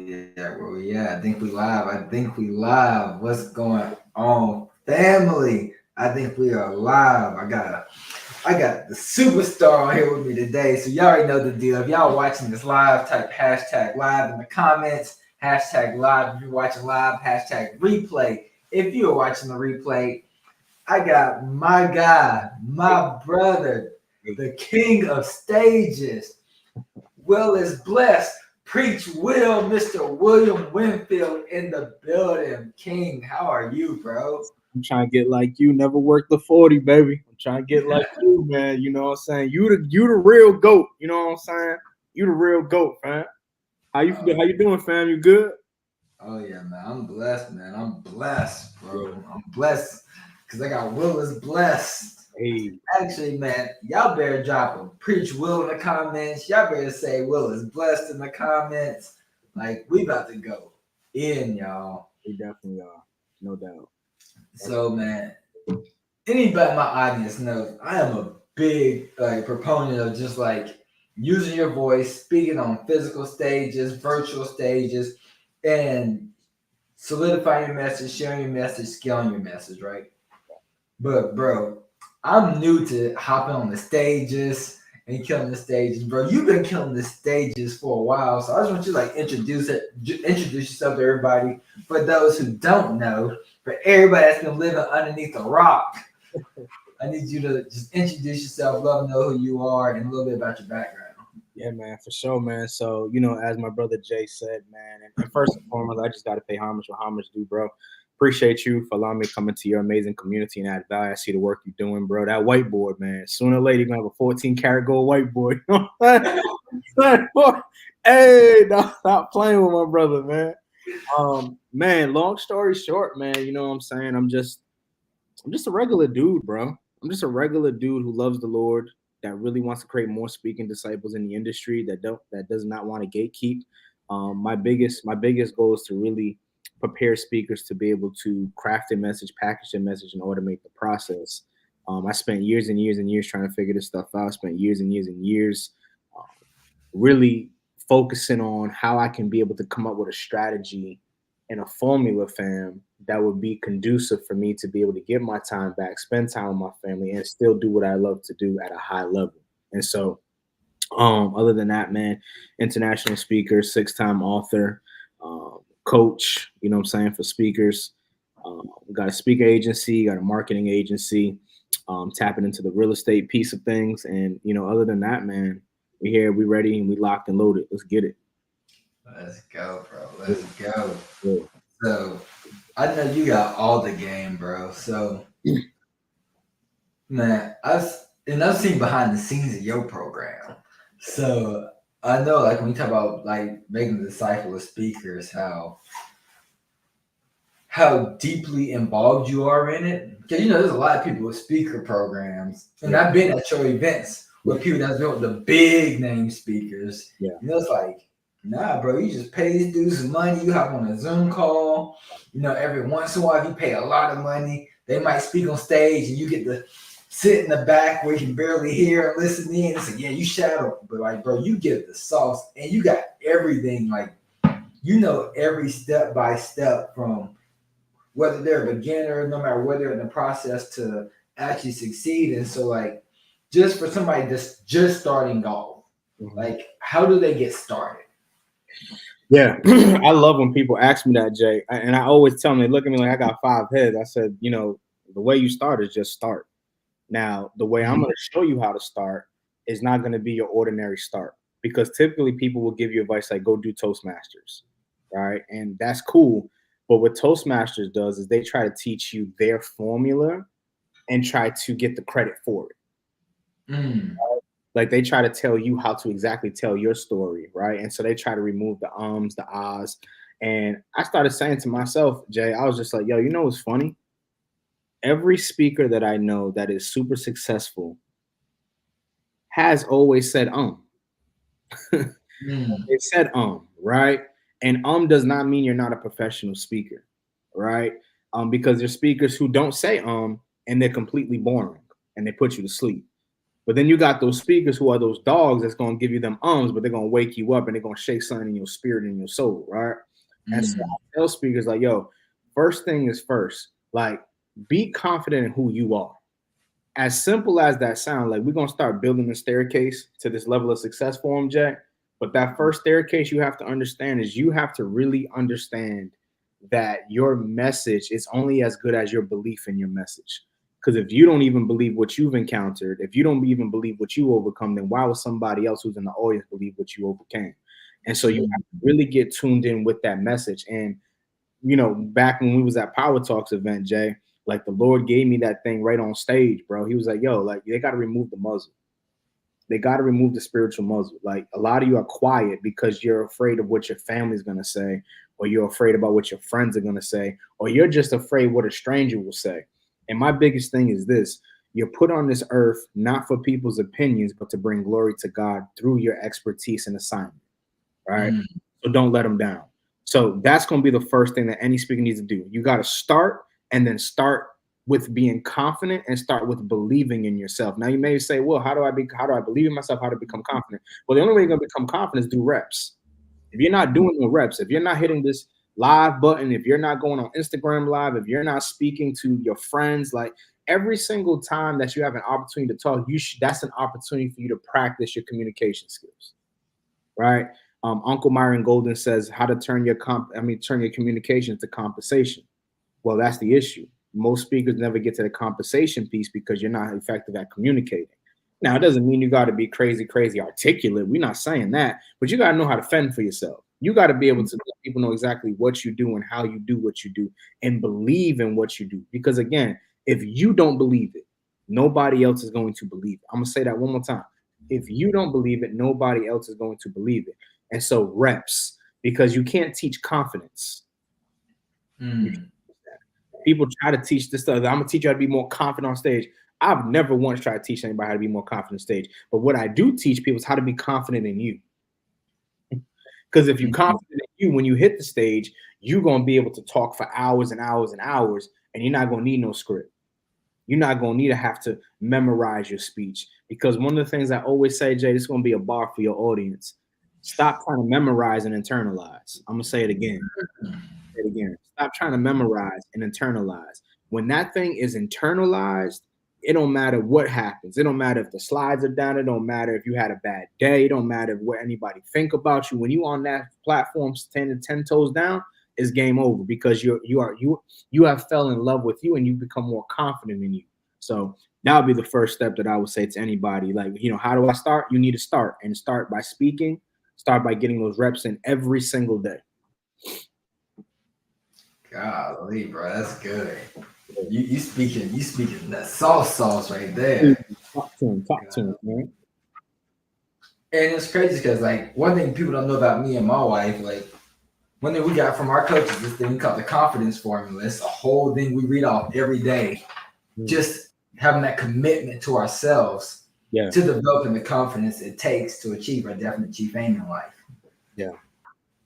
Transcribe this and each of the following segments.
Where we at? I think we live. I think we live. What's going on, family? I think we are live. I got the superstar on here with me today. So y'all already know the deal. If y'all watching this live, type hashtag live in the comments. Hashtag live. If you're watching live, hashtag replay. If you're watching the replay, I got my guy, my brother, the king of stages. WillisBlessed. Preach Will, Mr. William Winfield in the building. King, how are you, bro? I'm trying to get like you. Never worked the 40, baby. I'm trying to get like you, man. You know what I'm saying? You the real goat. You know what I'm saying? You the real goat, fam. How you Oh, how you doing, fam? You good? oh yeah, man. I'm blessed, man. I'm blessed, Yeah. bro. I'm blessed because I got WillisBlessed. Hey, Actually, man, y'all better drop a preach Will in the comments. Y'all better say WillisBlessed in the comments. Like, we about to go in, y'all. we definitely are. No doubt. So, man, anybody in my audience knows I am a big proponent of just like using your voice, speaking on physical stages, virtual stages, and solidifying your message, sharing your message, scaling your message, right? But bro, I'm new to hopping on the stages and killing the stages, bro. You've been killing the stages for a while, so I just want you to like introduce yourself to everybody. For those who don't know, for everybody that's been living underneath a rock, I need you to just introduce yourself, let them know who you are, and a little bit about your background. Yeah, man, for sure, man. So, as my brother Jay said, man, and first and foremost, I just got to pay homage what homage due, bro. Appreciate you for allowing me to come into your amazing community and add value. I see the work you're doing, bro. That whiteboard, man. Sooner or later, you're going to have a 14 karat gold whiteboard. You know what I'm saying? Hey, no, stop playing with my brother, man. Man, long story short, man, you know what I'm saying? I'm just a regular dude, bro. I'm just a regular dude who loves the Lord, that really wants to create more speaking disciples in the industry, that does not want to gatekeep. My biggest goal is to really prepare speakers to be able to craft a message, package a message, and automate the process. I spent years and years and years trying to figure this stuff out. I spent years and years and years uh, really focusing on how I can be able to come up with a strategy and a formula, fam, that would be conducive for me to be able to give my time back, spend time with my family, and still do what I love to do at a high level. And so, other than that, man, international speaker, six-time author, coach, you know what I'm saying, for speakers. Got a speaker agency, got a marketing agency, tapping into the real estate piece of things. And, other than that, man, we here, we ready, and we locked and loaded. Let's get it. Let's go, bro. Let's go. Yeah. So I know you got all the game, bro. So man, I've seen behind the scenes of your program. So I know like when you talk about like making the disciple of speakers, how deeply involved you are in it. Because there's a lot of people with speaker programs, and Yeah. I've been at your events Yeah. with people that's built the big name speakers. Yeah. It's like, nah, bro, you just pay these dudes some money. You hop on a Zoom call. Every once in a while, if you pay a lot of money, they might speak on stage, and you get to sit in the back where you can barely hear and listen in. It's like, yeah, you shadow, but like, bro, you get the sauce, and you got everything. Like, every step by step from whether they're a beginner, no matter whether they're in the process to actually succeed. And so, like, just for somebody that's just starting golf, Mhm. like, how do they get started? Yeah, I love when people ask me that, Jay. And I always tell them, they look at me like I got five heads. I said, the way you start is just start. Now, the way I'm going to show you how to start is not going to be your ordinary start, because typically people will give you advice like go do Toastmasters, right? And that's cool. But what Toastmasters does is they try to teach you their formula and try to get the credit for it. Mm. Like they try to tell you how to exactly tell your story, right? And so they try to remove the ums, the ahs. And I started saying to myself, Jay, I was just like, yo, what's funny? Every speaker that I know that is super successful has always said Mm. It said right? And does not mean you're not a professional speaker, right? Because there's speakers who don't say and they're completely boring and they put you to sleep. But then you got those speakers who are those dogs that's going to give you them but they're going to wake you up and they're going to shake something in your spirit and your soul, right? And so I tell speakers like, yo, first thing is first, like be confident in who you are. As simple as that sounds, like we're going to start building a staircase to this level of success for them, Jack. But that first staircase you have to understand is you have to really understand that your message is only as good as your belief in your message. Because if you don't even believe what you've encountered, if you don't even believe what you overcome, then why would somebody else who's in the audience believe what you overcame? And so you have to really get tuned in with that message. And, you know, back when we was at Power Talks event, Jay, like the Lord gave me that thing right on stage, bro. He was like, yo, like they got to remove the muzzle. They got to remove the spiritual muzzle. Like a lot of you are quiet because you're afraid of what your family's going to say, or you're afraid about what your friends are going to say, or you're just afraid what a stranger will say. And my biggest thing is this: you're put on this earth not for people's opinions, but to bring glory to God through your expertise and assignment, right? So don't let them down. So that's going to be the first thing that any speaker needs to do. You got to start, and then start with being confident and start with believing in yourself. Now you may say, well, how do I believe in myself? How to become confident? Well, the only way you're going to become confident is through reps. If you're not doing the reps, if you're not hitting this live button, if you're not going on Instagram live, if you're not speaking to your friends, like every single time that you have an opportunity to talk, that's an opportunity for you to practice your communication skills, right? Uncle Myron Golden says how to turn your communication to compensation. Well, that's the issue. Most speakers never get to the compensation piece because you're not effective at communicating. Now, it doesn't mean you got to be crazy articulate. We're not saying that, but you got to know how to fend for yourself. You got to be able to let people know exactly what you do and how you do what you do and believe in what you do. Because again, if you don't believe it, nobody else is going to believe it. I'm going to say that one more time. If you don't believe it, nobody else is going to believe it. And so reps, because you can't teach confidence. People try to teach this stuff. I'm going to teach you how to be more confident on stage. I've never once tried to teach anybody how to be more confident on stage. But what I do teach people is how to be confident in you. Because if you're confident in you, when you hit the stage, you're going to be able to talk for hours and hours and hours, and you're not going to need no script. You're not going to need to have to memorize your speech. Because one of the things I always say, Jay, this is going to be a bar for your audience. Stop trying to memorize and internalize. I'm going to say it again. Stop trying to memorize and internalize. When that thing is internalized, it don't matter what happens. It don't matter if the slides are down. It don't matter if you had a bad day. It don't matter what anybody think about you. When you on that platform, 10 toes down, it's game over because you have fell in love with you and you become more confident in you. So that would be the first step that I would say to anybody. Like, you know, how do I start? You need to start by speaking. Start by getting those reps in every single day. Golly, bro, that's good. You speaking that sauce right there. Talk to him, man. And it's crazy because like one thing people don't know about me and my wife, like one thing we got from our coaches, this thing called the confidence formula. It's a whole thing we read off every day. Just having that commitment to ourselves to developing the confidence it takes to achieve our definite chief aim in life. Yeah.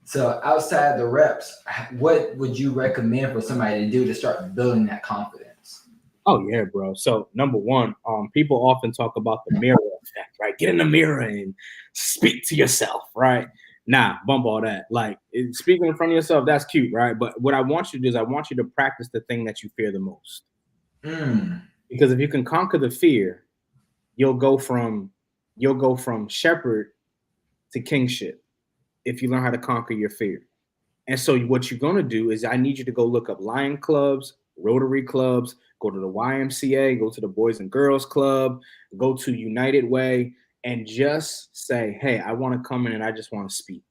So outside the reps, what would you recommend for somebody to do to start building that confidence? Oh yeah, bro. So number one, people often talk about the mirror effect, right? Get in the mirror and speak to yourself, right? Nah, bump all that. Like speaking in front of yourself, that's cute, right? But what I want you to do is I want you to practice the thing that you fear the most. Because if you can conquer the fear, you'll go from shepherd to kingship if you learn how to conquer your fear. And so what you're going to do is I need you to go look up Lion clubs, Rotary clubs, go to the YMCA, go to the Boys and Girls Club, go to United Way, and just say, hey, I want to come in and I just want to speak.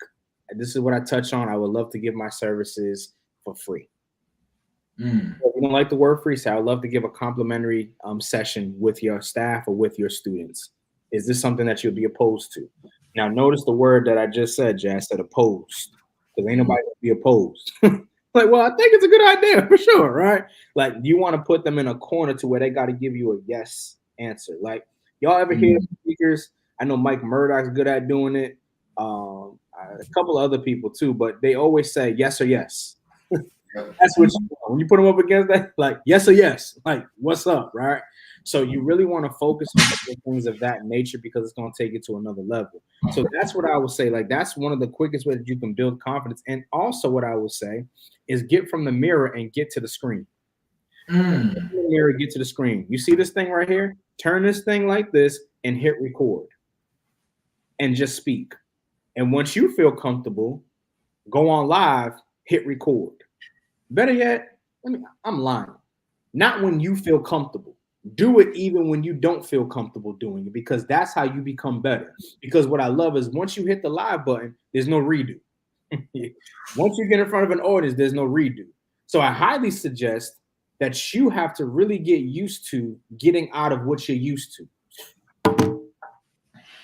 And this is what I touch on. I would love to give my services for free. If you don't like the word free, say, I would love to give a complimentary session with your staff or with your students. Is this something that you'll be opposed to? Now, notice the word that I just said, Jay. I said opposed, because ain't nobody gonna be opposed. Like, well, I think it's a good idea for sure, right? Like, you want to put them in a corner to where they got to give you a yes answer. Like, y'all ever hear speakers? I know Mike Murdoch's good at doing it. A couple of other people too, but they always say yes or yes. That's what when you put them up against that, like yes or yes, like what's up, right? So you really want to focus on things of that nature because it's going to take you to another level. So that's what I would say. Like, that's one of the quickest ways that you can build confidence. And also what I would say is get from the mirror and get to the screen. Mm. Get from the mirror, get to the screen. You see this thing right here? Turn this thing like this and hit record and just speak. And once you feel comfortable, go on live, hit record. Better yet, I'm lying. Not when you feel comfortable. Do it even when you don't feel comfortable doing it, because that's how you become better. Because what I love is once you hit the live button, there's no redo. Once you get in front of an audience, there's no redo. So I highly suggest that you have to really get used to getting out of what you're used to.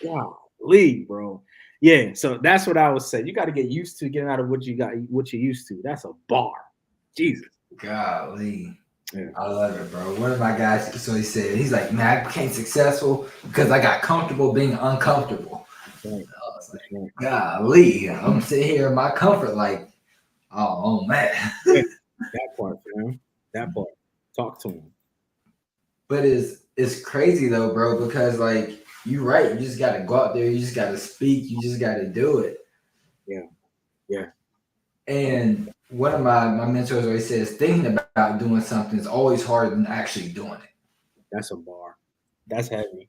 Golly, bro. Yeah, so that's what I would say. You got to get used to getting out of what you're used to. That's a bar. Jesus. Golly. Yeah. I love it, bro. One of my guys, so he said, he's like, man, I became successful because I got comfortable being uncomfortable. Right. I was like, golly, I'm sitting here in my comfort, like, oh man. Yeah, that part, man. That part. Talk to him. But it's crazy though, bro, because like you're right, you just gotta go out there, you just gotta speak, you just gotta do it. Yeah. Yeah. And one of my mentors always says, thinking about doing something is always harder than actually doing it. That's a bar. That's heavy.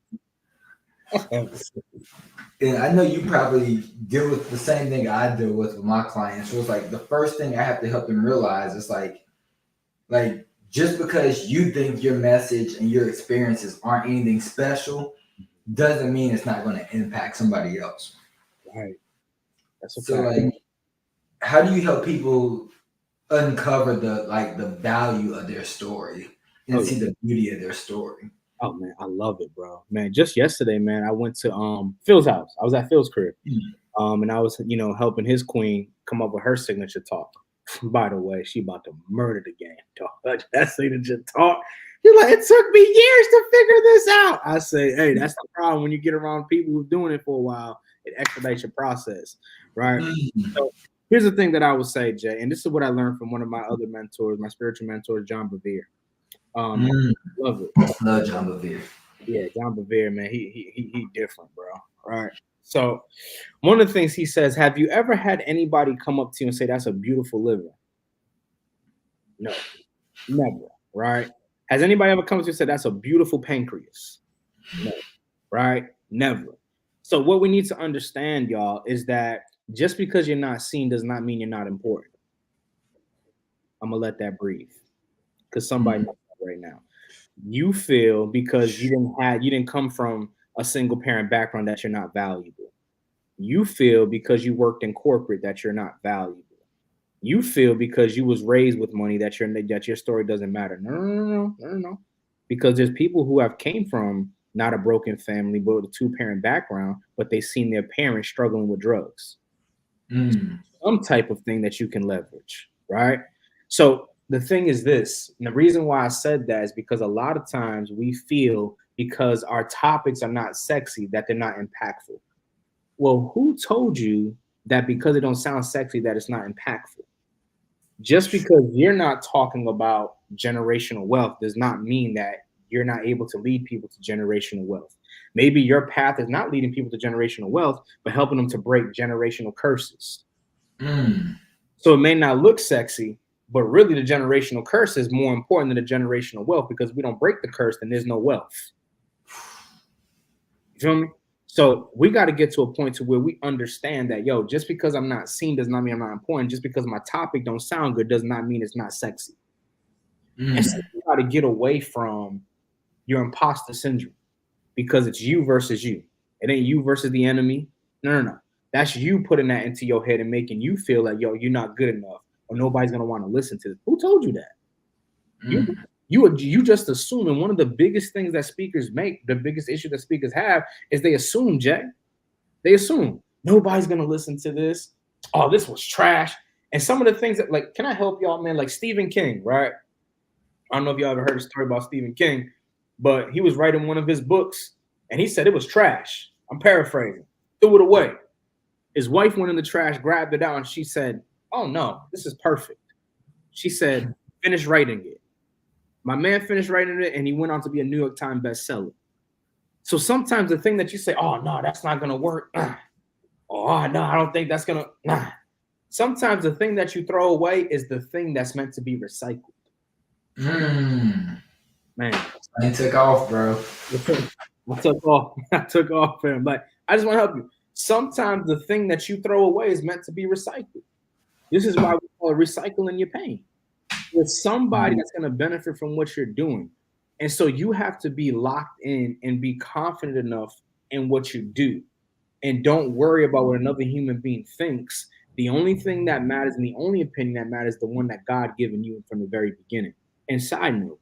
And I know you probably deal with the same thing I deal with my clients. So it's like the first thing I have to help them realize is like just because you think your message and your experiences aren't anything special doesn't mean it's not going to impact somebody else. Right. That's a so fact. Like, how do you help people uncover the value of their story and see the beauty of their story? Oh man, I love it, bro. Man, just yesterday, man, I went to Phil's house. I was at Phil's crib. And I was, helping his queen come up with her signature talk. By the way, she about to murder the game, dog. That signature talk. You're like, it took me years to figure this out. I say, hey, that's the problem when you get around people who've doing it for a while. It expedites your process, right? So here's the thing that I would say, Jay, and this is what I learned from one of my other mentors, my spiritual mentor, John Bevere. Love it. Love John Bevere. Yeah, John Bevere, man, he different, bro. Right. So one of the things he says, have you ever had anybody come up to you and say, that's a beautiful liver? No, never. Right. Has anybody ever come to you and said, that's a beautiful pancreas? No. Right. Never. So what we need to understand, y'all, is that just because you're not seen does not mean you're not important. I'm gonna let that breathe because somebody knows that right now. You feel because you didn't come from a single parent background that you're not valuable. You feel because you worked in corporate that you're not valuable. You feel because you was raised with money that your story doesn't matter. No. Because there's people who have came from not a broken family, but a 2-parent background, but they seen their parents struggling with drugs. Some type of thing that you can leverage, right? So the thing is this, and the reason why I said that is because a lot of times we feel because our topics are not sexy that they're not impactful. Well, who told you that because it don't sound sexy that it's not impactful? Just because you're not talking about generational wealth does not mean that you're not able to lead people to generational wealth. Maybe your path is not leading people to generational wealth, but helping them to break generational curses. So it may not look sexy, but really the generational curse is more important than the generational wealth, because if we don't break the curse, then there's no wealth. You feel me? So we got to get to a point to where we understand that, just because I'm not seen does not mean I'm not important. Just because my topic don't sound good does not mean it's not sexy. And so you got to get away from your imposter syndrome, because it's you versus you. It ain't you versus the enemy. No. That's you putting that into your head and making you feel like, you're not good enough, or nobody's going to want to listen to this. Who told you that? You just assume. And one of the biggest things that speakers make, the biggest issue that speakers have, is they assume, Jay. They assume nobody's going to listen to this. Oh, this was trash. And some of the things that, like, can I help y'all, man? Like Stephen King, right? I don't know if y'all ever heard a story about Stephen King, but he was writing one of his books and he said it was trash. I'm paraphrasing. Threw it away. His wife went in the trash, grabbed it out, and she said, oh no, this is perfect. She said, finish writing it. My man finished writing it, and he went on to be a New York Times bestseller. So sometimes the thing that you say, oh, no, that's not going to work. Oh, no, I don't think that's going to. Nah. Sometimes the thing that you throw away is the thing that's meant to be recycled. Man. I took off, bro. I took off. I took off, man. But I just want to help you. Sometimes the thing that you throw away is meant to be recycled. This is why we call it recycling your pain. There's somebody that's going to benefit from what you're doing. And so you have to be locked in and be confident enough in what you do. And don't worry about what another human being thinks. The only thing that matters and the only opinion that matters is the one that God given you from the very beginning. And side note,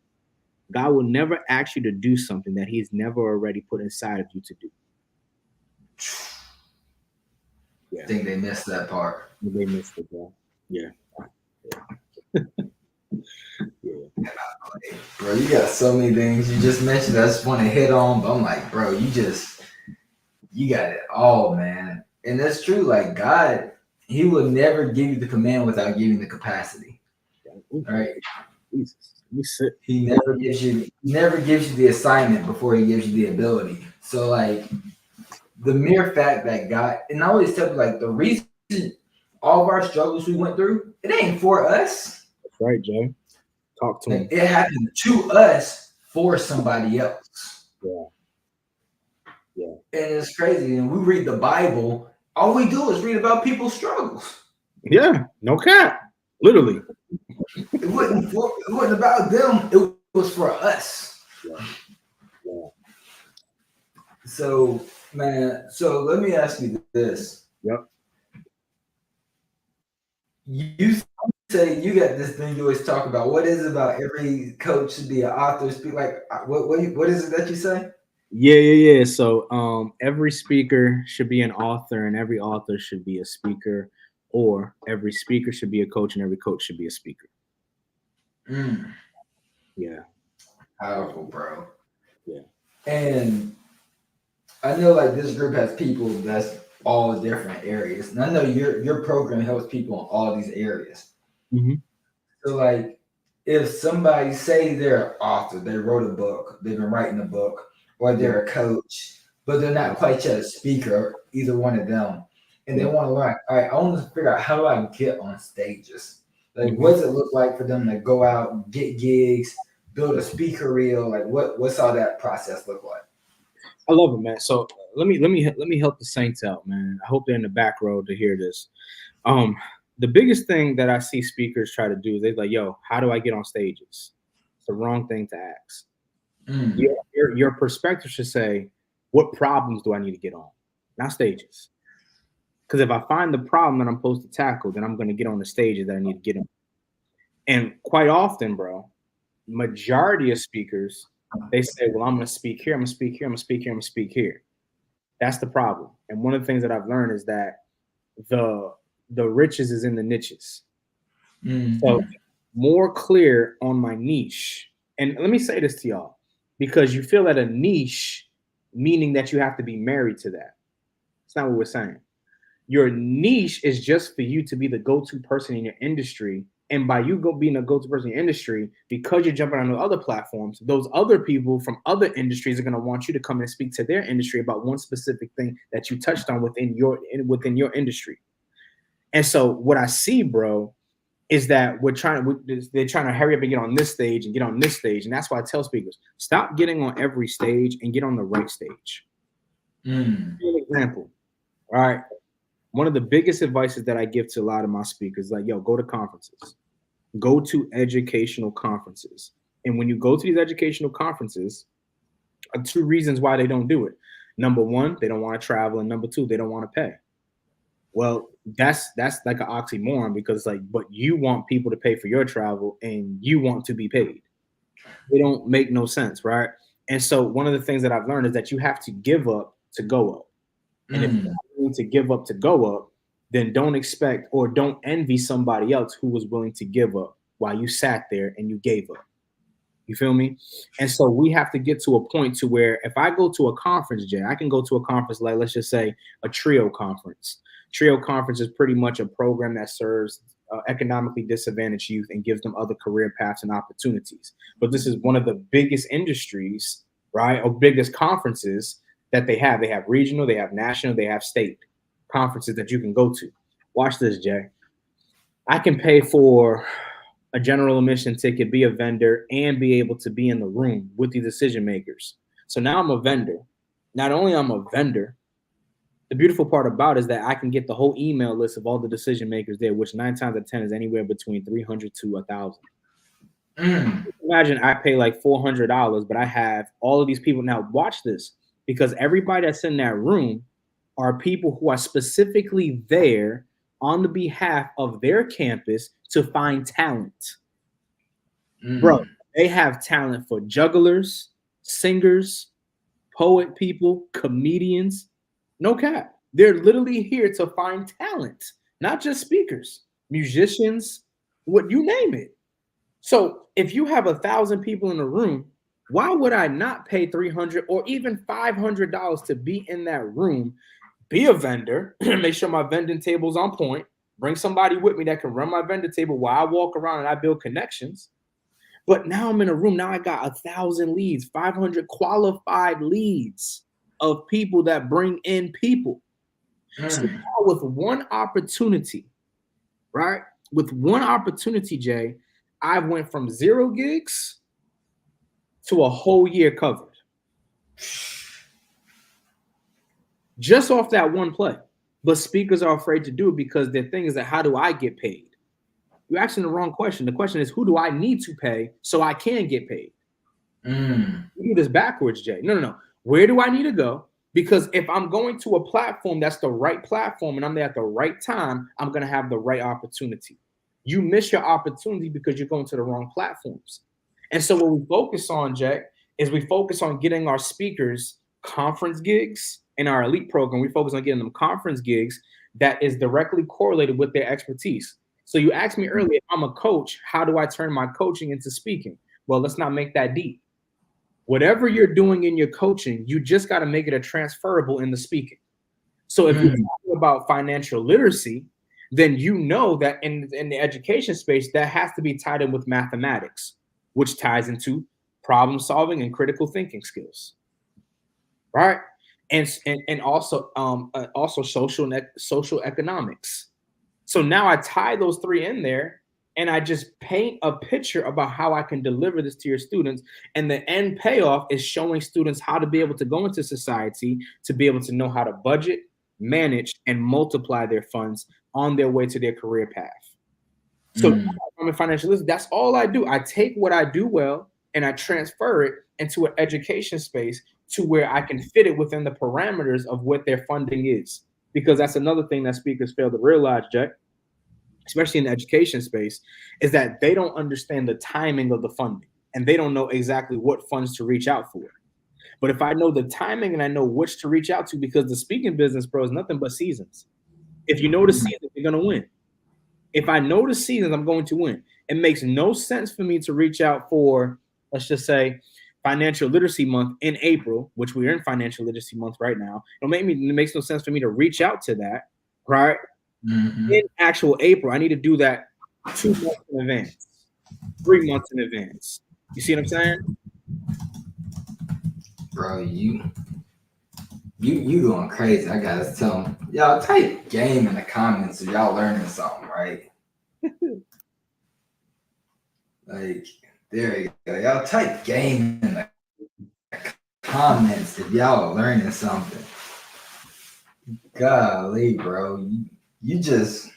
God will never ask you to do something that he's never already put inside of you to do. Yeah. I think they missed that part. They missed it, bro. Yeah. Yeah. Bro, you got so many things you just mentioned I just want to hit on, but I'm like, bro, you got it all, man. And that's true. Like God, he will never give you the command without giving you the capacity. All right. Jesus. He never gives you the assignment before he gives you the ability. So like the mere fact that God, and I always tell you, like, the reason all of our struggles we went through, it ain't for us. That's right, Jay. Talk to him. It happened to us for somebody else. Yeah. And it's crazy. And we read the Bible, all we do is read about people's struggles. Yeah, no cap. Literally. It wasn't about them, it was for us. Yeah. So, man, let me ask you this. Yep. You say you got this thing you always talk about. What is it about every coach should be an author? Speak like what is it that you say? Yeah. So every speaker should be an author, and every author should be a speaker, or every speaker should be a coach, and every coach should be a speaker. Yeah. Powerful, bro. Yeah. And I know like this group has people that's all different areas. And I know your program helps people in all these areas. Mm-hmm. So like if somebody say they're an author, they wrote a book, they've been writing a book, or they're a coach, but they're not quite yet a speaker, either one of them, and they want to learn, all right, I want to figure out how do I get on stages? Like what does it look like for them to go out, get gigs, build a speaker reel? Like what's all that process look like? I love it, man. So let me help the saints out, man. I hope they're in the back row to hear this. The biggest thing that I see speakers try to do is they're like, yo, how do I get on stages? It's the wrong thing to ask. Your perspective should say, what problems do I need to get on? Not stages. Because if I find the problem that I'm supposed to tackle, then I'm going to get on the stages that I need to get on. And quite often, bro, majority of speakers, they say, well, I'm going to speak here, I'm going to speak here, I'm going to speak here, I'm going to speak here. That's the problem. And one of the things that I've learned is that the riches is in the niches. So more clear on my niche. And let me say this to y'all, because you feel that a niche, meaning that you have to be married to that. It's not what we're saying. Your niche is just for you to be the go-to person in your industry. And by you being a go-to person in your industry, because you're jumping on other platforms, those other people from other industries are going to want you to come and speak to their industry about one specific thing that you touched on within your industry. And so what I see, bro, is that they're trying to hurry up and get on this stage and get on this stage. And that's why I tell speakers, stop getting on every stage and get on the right stage. An example. All right. One of the biggest advices that I give to a lot of my speakers, like, yo, go to conferences, go to educational conferences. And when you go to these educational conferences, two reasons why they don't do it. Number one, they don't want to travel. And number two, they don't want to pay. Well, that's like an oxymoron, because but you want people to pay for your travel and you want to be paid. They don't make no sense, right? And so one of the things that I've learned is that you have to give up to go up. And if you're willing to give up to go up, then don't expect or don't envy somebody else who was willing to give up while you sat there and you gave up. You feel me? And so we have to get to a point to where if I go to a conference, Jay, I can go to a conference like, let's just say, a TRIO conference. TRIO conference is pretty much a program that serves economically disadvantaged youth and gives them other career paths and opportunities. But this is one of the biggest industries, right, or biggest conferences that they have. They have regional, they have national, they have state conferences that you can go to. Watch this, Jay. I can pay for a general admission ticket, be a vendor, and be able to be in the room with the decision makers. So now I'm a vendor. Not only am I a vendor, the beautiful part about it is that I can get the whole email list of all the decision makers there, which 9 times out of 10 is anywhere between 300 to 1,000. Imagine I pay like $400, but I have all of these people. Now watch this, because everybody that's in that room are people who are specifically there on the behalf of their campus to find talent. Bro, they have talent for jugglers, singers, poet people, comedians. No cap. They're literally here to find talent, not just speakers, musicians, what you name it. So if you have 1,000 people in a room, why would I not pay $300 or even $500 to be in that room, be a vendor, make sure my vending table's on point, bring somebody with me that can run my vendor table while I walk around and I build connections. But now I'm in a room. Now I got 1,000 leads, 500 qualified leads of people that bring in people. So now with one opportunity, right? With one opportunity, Jay, I went from 0 gigs to a whole year covered. Just off that one play. But speakers are afraid to do it because their thing is that, how do I get paid? You're asking the wrong question. The question is, who do I need to pay so I can get paid? You do this backwards, Jay. No. Where do I need to go? Because if I'm going to a platform that's the right platform and I'm there at the right time, I'm going to have the right opportunity. You miss your opportunity because you're going to the wrong platforms. And so what we focus on, Jay, is we focus on getting our speakers conference gigs. In our elite program, we focus on getting them conference gigs that is directly correlated with their expertise. So you asked me earlier, if I'm a coach, how do I turn my coaching into speaking? Well, let's not make that deep. Whatever you're doing in your coaching, you just got to make it a transferable in the speaking. So if you're talking about financial literacy, then you know that in the education space, that has to be tied in with mathematics, which ties into problem solving and critical thinking skills, right? And also social economics. So now I tie those 3 in there and I just paint a picture about how I can deliver this to your students. And the end payoff is showing students how to be able to go into society, to be able to know how to budget, manage, and multiply their funds on their way to their career path. So I'm a financial literacy. That's all I do. I take what I do well and I transfer it into an education space to where I can fit it within the parameters of what their funding is. Because that's another thing that speakers fail to realize, Jack, especially in the education space, is that they don't understand the timing of the funding and they don't know exactly what funds to reach out for. But if I know the timing and I know which to reach out to, because the speaking business, bro, is nothing but seasons. If you know the season, you're going to win. If I know the seasons, I'm going to win. It makes no sense for me to reach out for, let's just say, Financial Literacy Month in April, which we're in Financial Literacy Month right now. It makes no sense for me to reach out to that, right? In actual April, I need to do that 2 months in advance, 3 months in advance. You see what I'm saying? Bro, you going crazy. I gotta tell them, y'all type game in the comments if y'all learning something, right? Like, there you go. Y'all type game in the comments if y'all are learning something. Golly, bro. You just,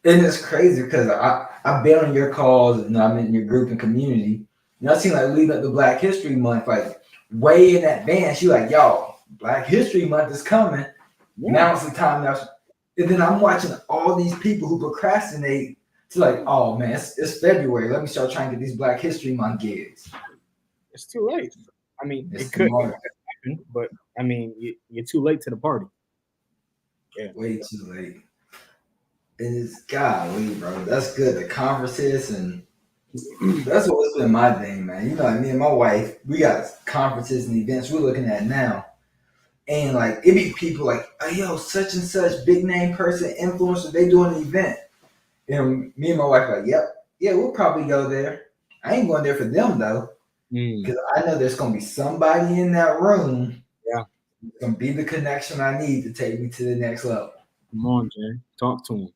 and it's crazy because I've been on your calls and I'm in your group and community. And I seen like leading up to Black History Month, like way in advance. You like, y'all, Black History Month is coming. Yeah. Now it's the time. And then I'm watching all these people who procrastinate to like, oh man, it's February. Let me start trying to get these Black History Month gigs. It's too late. I mean, it could happen, but I mean, you're too late to the party. Yeah. Way too late. And it's golly, bro. That's good. The conferences and that's what's been my thing, man. You know, like me and my wife, we got conferences and events we're looking at now. And like it be people like, oh yo, such and such big name person, influencer, they doing an event. And me and my wife are like, yep, yeah, we'll probably go there. I ain't going there for them though, because I know there's gonna be somebody in that room. Yeah. It's gonna be the connection I need to take me to the next level. Come on, Jay. Talk to him.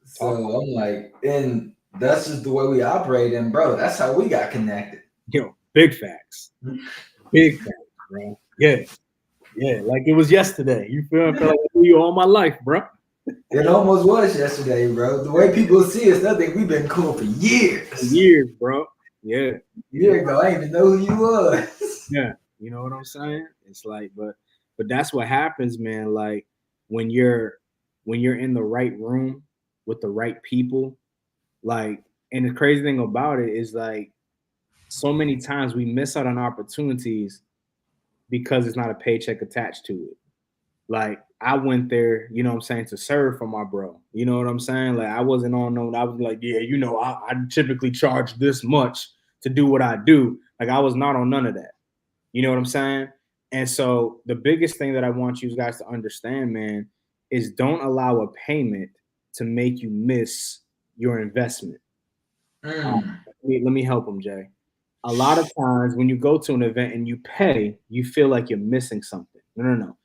So I'm like, and that's just the way we operate, and bro, that's how we got connected. Yo, big facts. Big facts, bro. Yeah. Yeah. Like it was yesterday. You feel me? I feel like I knew you all my life, bro. It almost was yesterday, bro. The way people see us, they think we've been cool for years. Years, bro. Yeah. A year ago, I didn't even know who you was. Yeah. You know what I'm saying? It's like, but that's what happens, man. Like when you're in the right room with the right people, like, and the crazy thing about it is like so many times we miss out on opportunities because it's not a paycheck attached to it. Like I went there, you know what I'm saying, to serve for my bro. You know what I'm saying? Like I wasn't on no, I was like, yeah, you know, I typically charge this much to do what I do. Like I was not on none of that. You know what I'm saying? And so the biggest thing that I want you guys to understand, man, is don't allow a payment to make you miss your investment. Let me help them, Jay. A lot of times when you go to an event and you pay, you feel like you're missing something. No.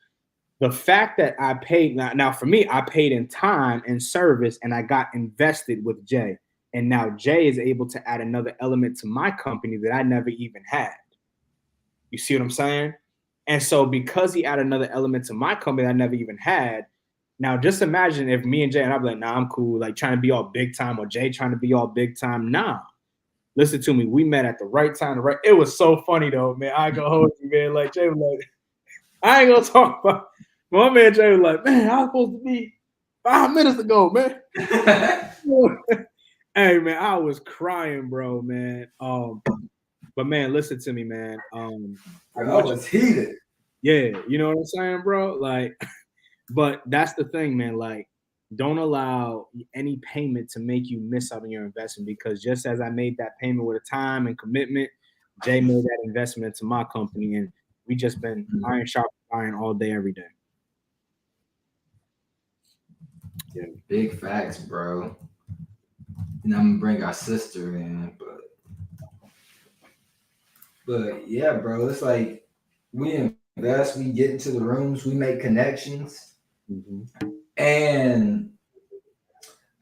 The fact that I paid now for me, I paid in time and service, and I got invested with Jay. And now Jay is able to add another element to my company that I never even had. You see what I'm saying? And so because he added another element to my company I never even had, now just imagine if me and Jay, and I'd be like, nah, I'm cool, like trying to be all big time, or Jay trying to be all big time. Nah. Listen to me. We met at the right time. It was so funny though, man. I go hold you, man. Like Jay was like, I ain't gonna talk about. My man Jay was like, man, I was supposed to be 5 minutes ago, man. Hey, man, I was crying, bro, man. But man, listen to me, man. I was heated. Yeah, you know what I'm saying, bro? Like, but that's the thing, man. Like, don't allow any payment to make you miss out on your investment, because just as I made that payment with a time and commitment, Jay made that investment into my company, and we just been iron sharp iron all day, every day. Yeah, big facts, bro. And I'm gonna bring our sister in, but yeah, bro, it's like we invest, we get into the rooms, we make connections, and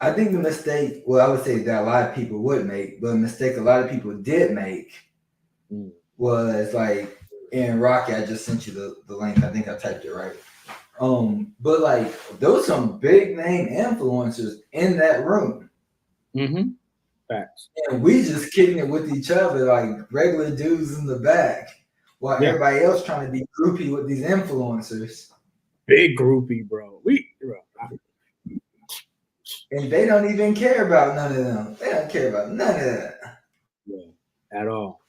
I think the mistake, well, I would say that a lot of people would make, but a mistake a lot of people did make was like in Rocky. I just sent you the link. I think I typed it right. But like there was some big name influencers in that room. Facts. And we just kicking it with each other like regular dudes in the back, while everybody else trying to be groupie with these influencers. Big groupie, bro. And they don't even care about none of them. They don't care about none of that. Yeah, at all.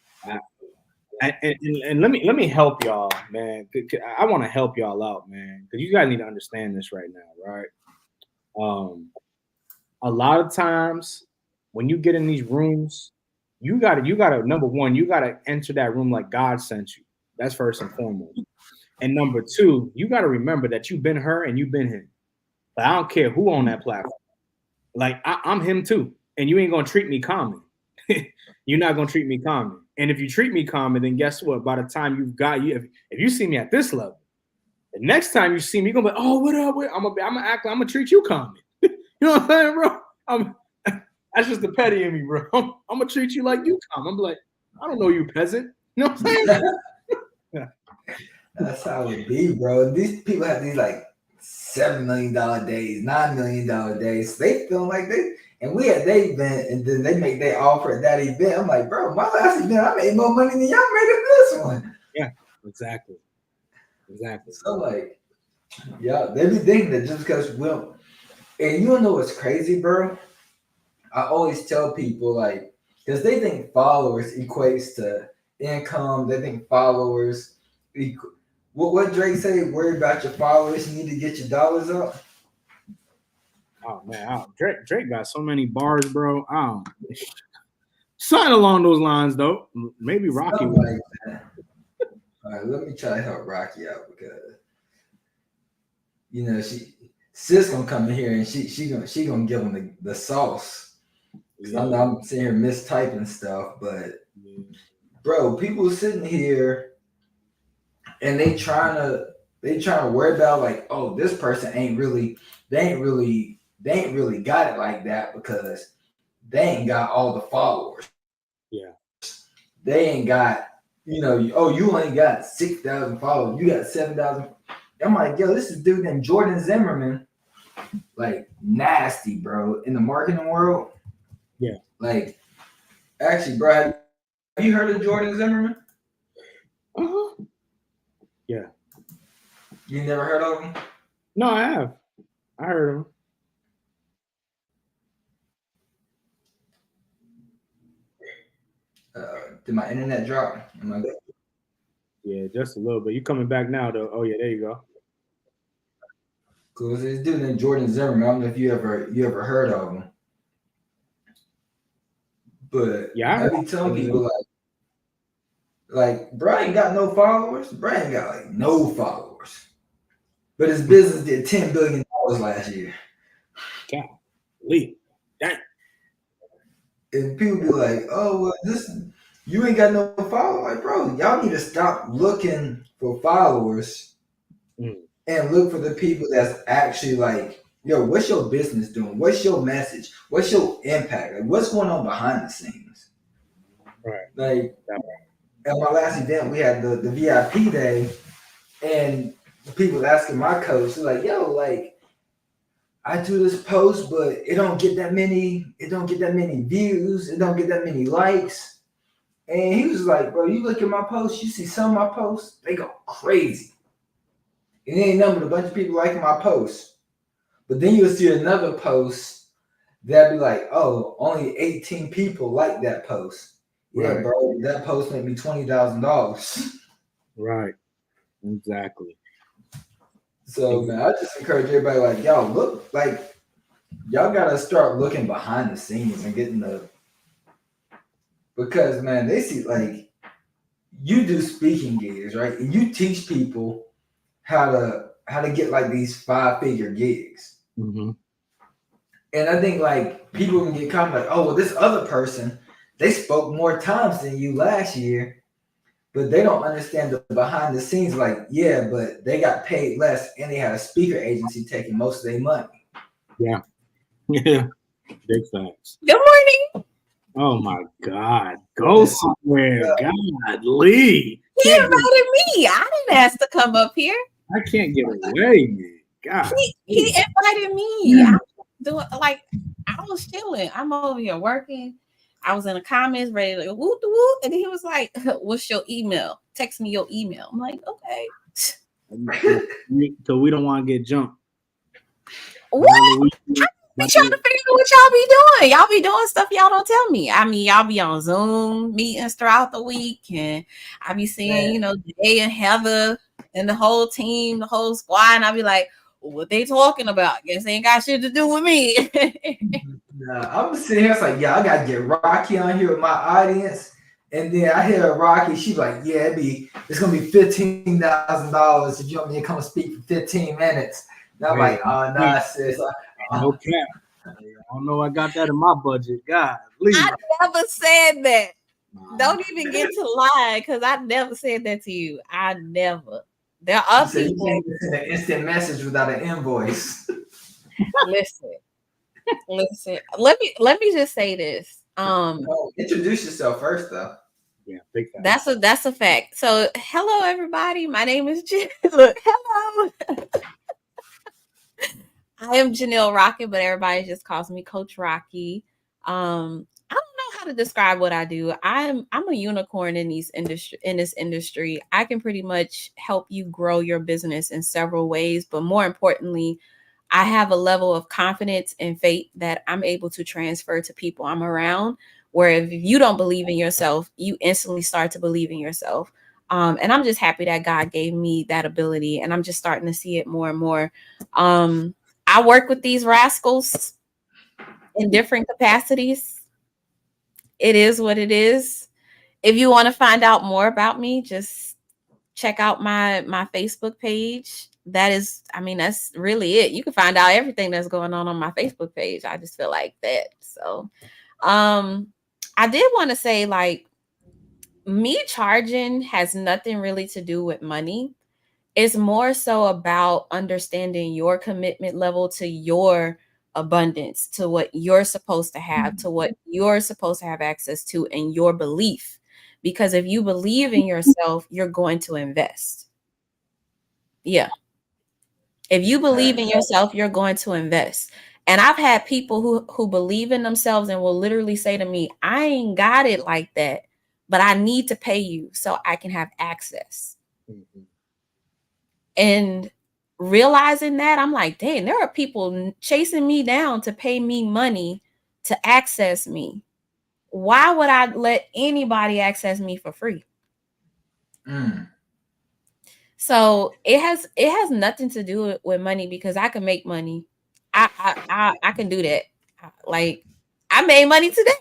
And let me help y'all, man. I want to help y'all out, man, because you guys need to understand this right now, right? A lot of times when you get in these rooms, you gotta number one, you gotta enter that room like God sent you. That's first and foremost. And number two, you gotta remember that you've been her and you've been him. Like, I don't care who on that platform. Like I'm him too, and you ain't gonna treat me common. You're not gonna treat me common. And if you treat me common, then guess what? By the time you've got you, if you see me at this level, the next time you see me, you're gonna be, oh, what up? I'm gonna act like I'm gonna treat you common. You know what I'm saying, bro? That's just the petty in me, bro. I'm gonna treat you like you common. I'm like, I don't know you, peasant. You know what I'm saying? That's how it be, bro. These people have these like $7 million days, $9 million days. They feel like they, and we at their event, and then they make their offer at that event. I'm like, bro, my last event, I made more money than y'all made at this one. Yeah, exactly. So like, yeah, they be thinking that just because we'll, and you know what's crazy, bro? I always tell people like, because they think followers equates to income. They think followers. What Drake say? Worry about your followers. You need to get your dollars up. Oh man, Drake got so many bars, bro. Something along those lines, though. Maybe Rocky. Like that. All right, let me try to help Rocky out because you know sis gonna come in here and she gonna give them the sauce. Cause I know I'm sitting here mistyping stuff, but bro, people sitting here and they trying to worry about like, oh, this person they ain't really got it like that because they ain't got all the followers. Yeah. They ain't got, oh, you only got 6,000 followers. You got 7,000. I'm like, yo, this is dude named Jordan Zimmerman, like nasty, bro, in the marketing world. Yeah. Like, actually, bro, have you heard of Jordan Zimmerman? Uh-huh. Yeah. You never heard of him? No, I have. I heard him. Did my internet drop? Am I good? Yeah, just a little bit. You coming back now, though? Oh yeah, there you go. Cool. This dude named Jordan Zimmerman. I don't know if you ever heard of him, but Yeah, I be telling people like bro ain't got no followers. Bro ain't got like no followers, but his business did $10 billion last year. Golly. Dang. And people be like, oh, well, you ain't got no followers. Like, bro, y'all need to stop looking for followers and look for the people that's actually like, yo, what's your business doing? What's your message? What's your impact? Like, what's going on behind the scenes? Right. Like, at my last event, we had the VIP day, and people asking my coach, like, yo, like, I do this post, but it don't get that many views, it don't get that many likes. And he was like, bro, you look at my posts, you see some of my posts, they go crazy. And it ain't nothing but a bunch of people liking my posts. But then you'll see another post that'll be like, oh, only 18 people like that post. Yeah, right. Bro, that post made me $20,000. Right. Exactly. So man, I just encourage everybody like, y'all look like y'all gotta start looking behind the scenes and getting because man, they see like you do speaking gigs, right? And you teach people how to get like these 5-figure gigs. Mm-hmm. And I think like people can get caught like, oh well, this other person, they spoke more times than you last year. But they don't understand the behind the scenes, like, yeah, but they got paid less and they had a speaker agency taking most of their money. Yeah. Yeah. Big facts. Good morning. Oh my God. Go somewhere. God, Lee. He invited me. I didn't ask to come up here. I can't get away, man. God. He invited me. I was doing like I was chilling. I'm over here working. I was in the comments ready to whoop the whoop, and then he was like, "What's your email? Text me your email." I'm like, "Okay." So we don't want to get jumped. What? I be trying to figure out what y'all be doing. Y'all be doing stuff y'all don't tell me. I mean, y'all be on Zoom meetings throughout the week, and I be seeing, Jay and Heather and the whole team, the whole squad, and I be like, what they talking about? Guess they ain't got shit to do with me. Nah, I'm sitting here, it's like, yeah, I gotta get Rocky on here with my audience. And then I hear Rocky, she's like, yeah, it's gonna be $15,000 if you want me to come and speak for 15 minutes. And I'm like, oh nah, sis. No cap. I don't know. I got that in my budget. God, please. I never said that. Don't even get to lie, because I never said that to you. I never. There are people. You can't send an instant message without an invoice. Listen. Let me just say this. Introduce yourself first, though. Yeah, big fact. That's a fact. So, hello everybody. My name is Look, hello. I am Janelle Rocket, but everybody just calls me Coach Rocky. I don't know how to describe what I do. I'm a unicorn in this industry. I can pretty much help you grow your business in several ways, but more importantly, I have a level of confidence and faith that I'm able to transfer to people I'm around, where if you don't believe in yourself, you instantly start to believe in yourself. And I'm just happy that God gave me that ability, and I'm just starting to see it more and more. I work with these rascals in different capacities. It is what it is. If you want to find out more about me, just check out my Facebook page. that is, I mean, that's really it. You can find out everything that's going on my Facebook page. I just feel like that. So, I did want to say, like, me charging has nothing really to do with money. It's more so about understanding your commitment level to your abundance, to what you're supposed to have, to what you're supposed to have access to, and your belief. Because if you believe in yourself, you're going to invest. Yeah. If you believe in yourself, you're going to invest. And I've had people who believe in themselves and will literally say to me, I ain't got it like that, but I need to pay you so I can have access. Mhm. And realizing that, I'm like, dang, there are people chasing me down to pay me money to access me. Why would I let anybody access me for free? Mm. So it has nothing to do with money, because I can make money. I can do that. Like, I made money today.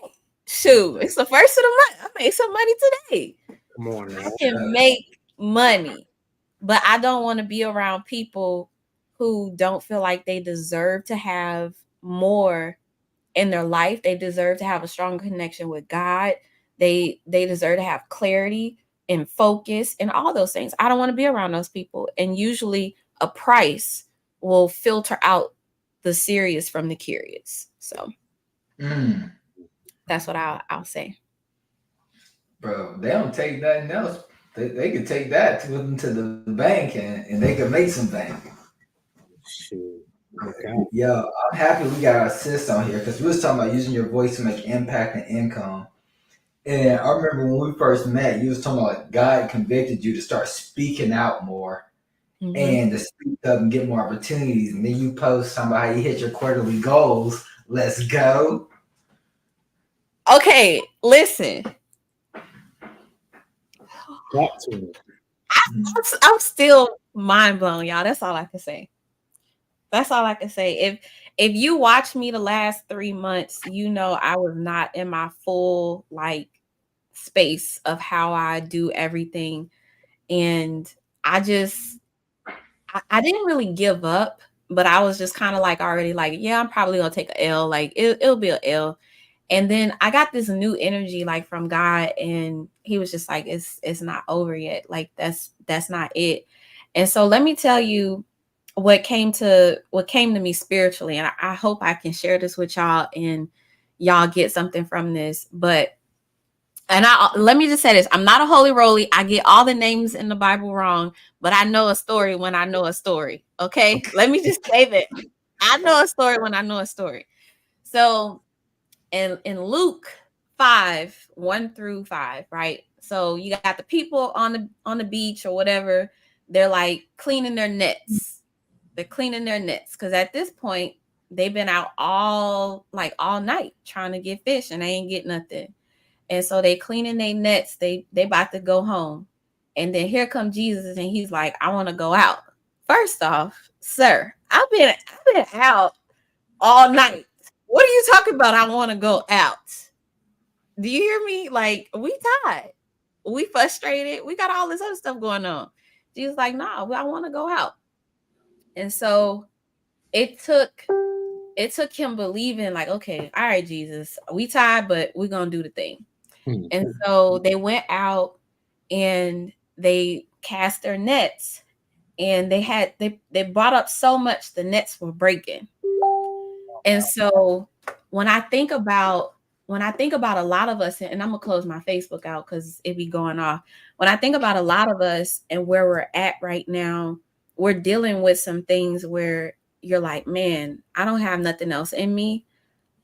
Shoot, it's the first of the month. I made some money today. Come on I now. can make money, but I don't want to be around people who don't feel like they deserve to have more in their life. They deserve to have a strong connection with God. They deserve to have clarity and focus and all those things. I don't want to be around those people. And usually a price will filter out the serious from the curious. So Mm. that's what I'll say. Bro, they don't take nothing else. They could take that to them to the bank and they could make some bank. Shoot. Okay. Yo, I'm happy we got our sis on here because we was talking about using your voice to make impact and income. And I remember when we first met, you was talking about like God convicted you to start speaking out more Mhm. and to speak up and get more opportunities. And then you post something about how you hit your quarterly goals. Let's go. Okay, listen. Talk to me. I'm still mind blown, y'all. That's all I can say. That's all I can say. If you watch me the last 3 months, you know I was not in my full like space of how I do everything. And I just I didn't really give up, but I was just kind of like already like, yeah, I'm probably gonna take a L. Like it'll be a L. And then I got this new energy like from God, and he was just like, it's not over yet. Like that's not it. And so let me tell you what came to me spiritually. And I hope I can share this with y'all and y'all get something from this. But and I let me just say this. I'm not a holy roly. I get all the names in the Bible wrong, but I know a story when I know a story. Okay. Let me just say that. I know a story when I know a story. So in Luke 5:1-5, right? So you got the people on the beach or whatever, they're like cleaning their nets. They're cleaning their nets because at this point they've been out all night trying to get fish and they ain't get nothing. And so they cleaning their nets. They about to go home. And then here come Jesus and he's like, I want to go out. First off, sir, I've been out all night. What are you talking about? I want to go out. Do you hear me? Like, we tired. We frustrated. We got all this other stuff going on. Jesus like, nah, I want to go out. And so it took him believing, like, okay, all right, Jesus, we tired, but we're gonna do the thing. Hmm. And so they went out and they cast their nets, and they brought up so much the nets were breaking. And so when I think about a lot of us, and I'm gonna close my Facebook out because it be going off. When I think about a lot of us and where we're at right now, we're dealing with some things where you're like, man, I don't have nothing else in me.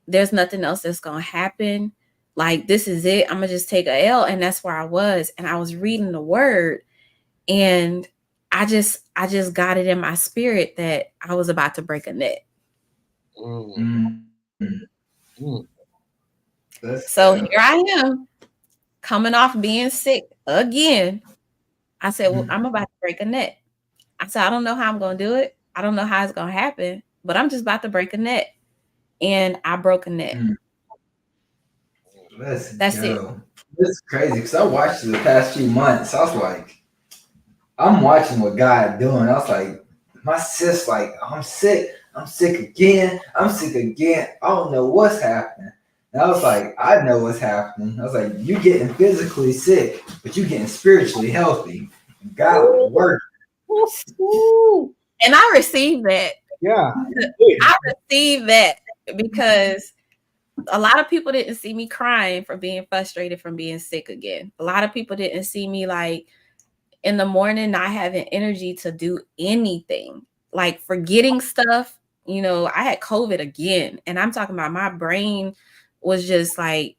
There's nothing else that's gonna happen. Like, this is it. I'm gonna just take a L. And that's where I was. And I was reading the word, and I just got it in my spirit that I was about to break a net. Mm. Mm. Mm. Let's So go. here I am, coming off being sick again. I said, well, I'm about to break a net. I said, I don't know how I'm going to do it. I don't know how it's going to happen, but I'm just about to break a net. And I broke a net. Mm. Let's That's it. go. This is crazy because I watched it the past few months. I was like, I'm watching what God doing. I was like, my sis like, I'm sick again, I don't know what's happening. And I was like, I know what's happening. I was like, you getting physically sick, but you getting spiritually healthy. God was working. And I received that. Yeah. I received that because a lot of people didn't see me crying for being frustrated from being sick again. A lot of people didn't see me like in the morning not having energy to do anything, like forgetting stuff. You know, I had COVID again, and I'm talking about my brain was just like,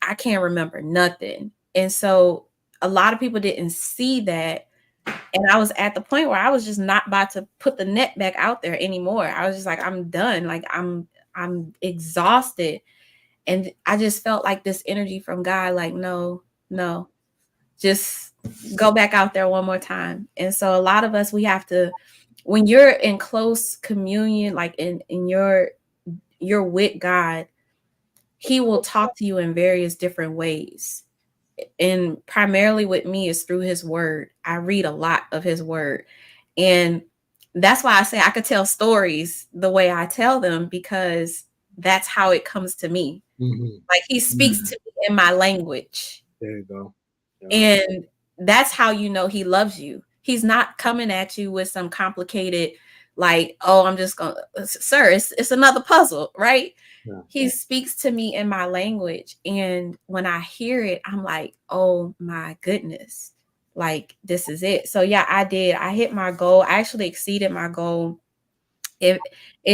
I can't remember nothing. And so a lot of people didn't see that. And I was at the point where I was just not about to put the net back out there anymore. I was just like, I'm done. Like I'm exhausted. And I just felt like this energy from God, like, no, just go back out there one more time. And so a lot of us, we have to, when you're in close communion, like in you're with God, he will talk to you in various different ways. And primarily with me is through his word. I read a lot of his word. And that's why I say I could tell stories the way I tell them, because that's how it comes to me. Mm-hmm. Like he speaks to me in my language. There you go. Yeah. And that's how you know he loves you. He's not coming at you with some complicated, like, oh, I'm just gonna, sir, it's another puzzle, right? Yeah. He speaks to me in my language. And when I hear it, I'm like, oh my goodness, like this is it. So yeah, I did. I hit my goal. I actually exceeded my goal. It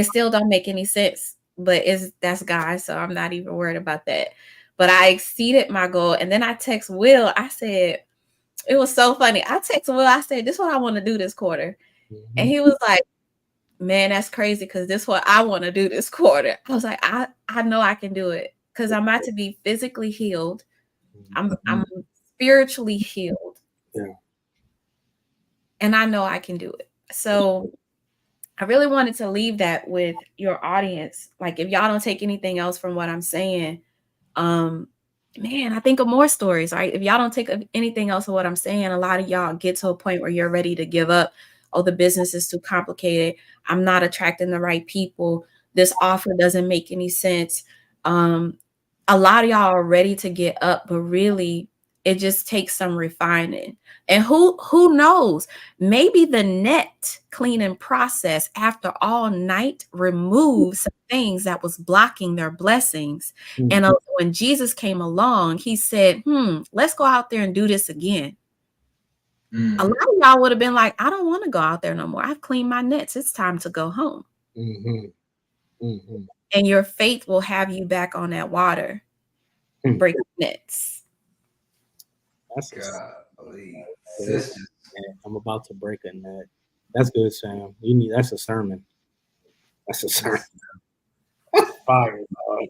still don't make any sense, but that's God. So I'm not even worried about that. But I exceeded my goal. And then I text Will. I said, it was so funny. I texted Will. I said, this is what I want to do this quarter. Mm-hmm. And he was like, man, that's crazy, because this is what I want to do this quarter. I was like, I know I can do it, because I'm about to be physically healed. I'm spiritually healed. Yeah. And I know I can do it. So I really wanted to leave that with your audience. Like, if y'all don't take anything else from what I'm saying, man, I think of more stories, right? If y'all don't take anything else of what I'm saying, a lot of y'all get to a point where you're ready to give up. Oh, the business is too complicated. I'm not attracting the right people. This offer doesn't make any sense. A lot of y'all are ready to get up, but really it just takes some refining. And who knows? Maybe the net cleaning process after all night removes some things that was blocking their blessings. Mm-hmm. And when Jesus came along, he said, let's go out there and do this again. A lot of y'all would have been like, I don't want to go out there no more. I've cleaned my nets. It's time to go home. Mm-hmm. Mm-hmm. And your faith will have you back on that water, breaking nets. That's Golly. Sisters. I'm about to break a net. That's good, Sam. That's a sermon. That's a sermon. Fire, dog.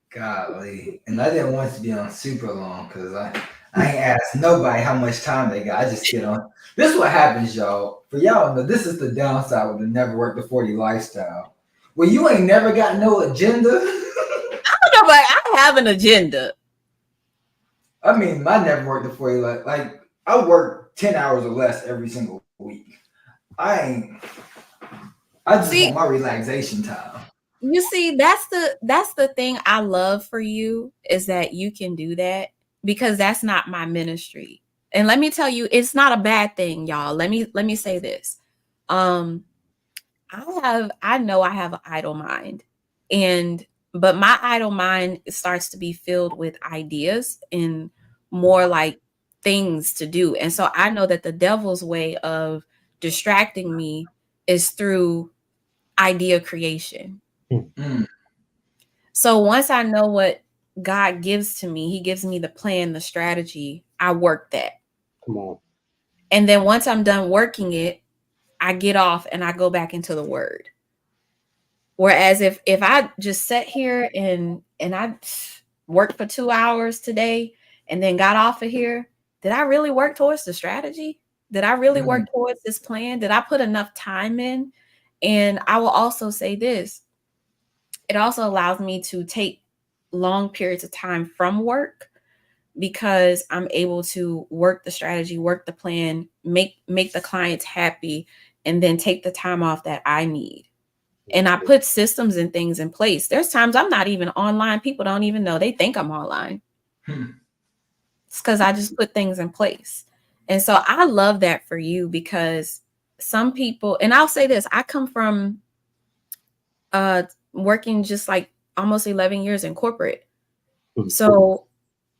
Golly. And I didn't want it to be on super long, because I ain't asked nobody how much time they got. I just get on. This is what happens, y'all. For y'all know, this is the downside with the never work the 40 lifestyle. Well, you ain't never got no agenda. I don't know, but I have an agenda. I mean, my never worked the 40 like I work 10 hours or less every single week. I just want my relaxation time. You see, that's the thing I love for you, is that you can do that, because that's not my ministry. And let me tell you, it's not a bad thing, y'all. Let me say this. I know I have an idle mind, but my idle mind starts to be filled with ideas and more like things to do. And so I know that the devil's way of distracting me is through idea creation. So once I know what God gives to me, he gives me the plan, the strategy, I work that. Come on. And then once I'm done working it, I get off and I go back into the word. Whereas if I just sat here and I worked for 2 hours today and then got off of here, did I really work towards the strategy? Did I really work towards this plan? Did I put enough time in? And I will also say this. It also allows me to take long periods of time from work, because I'm able to work the strategy, work the plan, make the clients happy, and then take the time off that I need. And I put systems and things in place. There's times I'm not even online. People don't even know. They think I'm online. It's because I just put things in place. And so I love that for you, because some people, and I'll say this, I come from working just like almost 11 years in corporate. So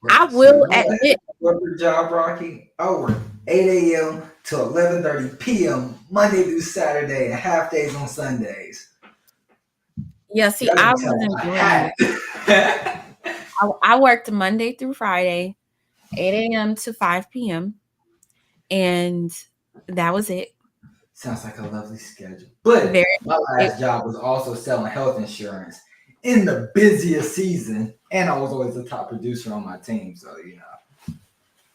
I will admit, corporate job, Rocky, I work 8 a.m. to 11:30 p.m. Monday through Saturday and half days on Sundays. yeah, see, I wasn't doing that. I worked Monday through Friday, 8 a.m. to 5 p.m. And that was it. Sounds like a lovely schedule. But my last job was also selling health insurance in the busiest season. And I was always the top producer on my team. So, you know.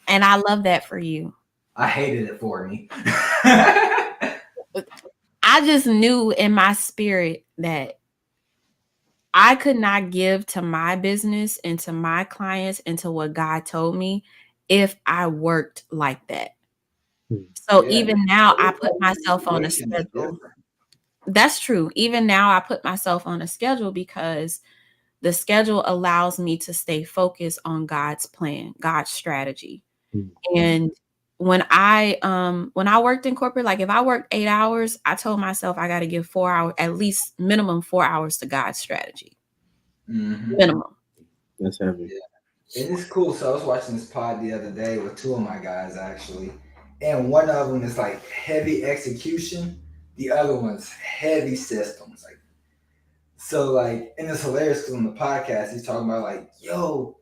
And I love that for you. I hated it for me. I just knew in my spirit that I could not give to my business and to my clients and to what God told me if I worked like that. So even now I put myself on a schedule. That's true. Even now I put myself on a schedule because the schedule allows me to stay focused on God's plan, God's strategy. And when I worked in corporate, like if I worked 8 hours, I told myself I got to give 4 hours, at least minimum 4 hours to God's strategy. Minimum. That's heavy. Yeah. And it's cool. So I was watching this pod the other day with two of my guys actually. And one of them is like heavy execution. The other one's heavy systems. Like, so like, and it's hilarious because on the podcast, he's talking about like, yo,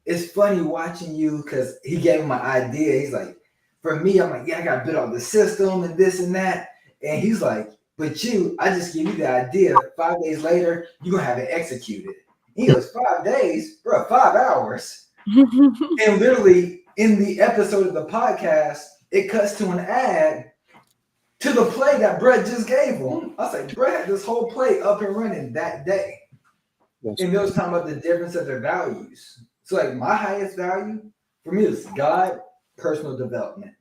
it's funny watching you, because he gave him my idea. He's like, for me, I'm like, yeah, I got to build out the system and this and that. And he's like, but I just give you the idea. 5 days later, you're going to have it executed. He goes, 5 days? Bro, 5 hours. And literally in the episode of the podcast, it cuts to an ad to the play that Brett just gave him. I was like, Brett had this whole play up and running that day. And they was talking about the difference of their values. So like my highest value for me is God, personal development,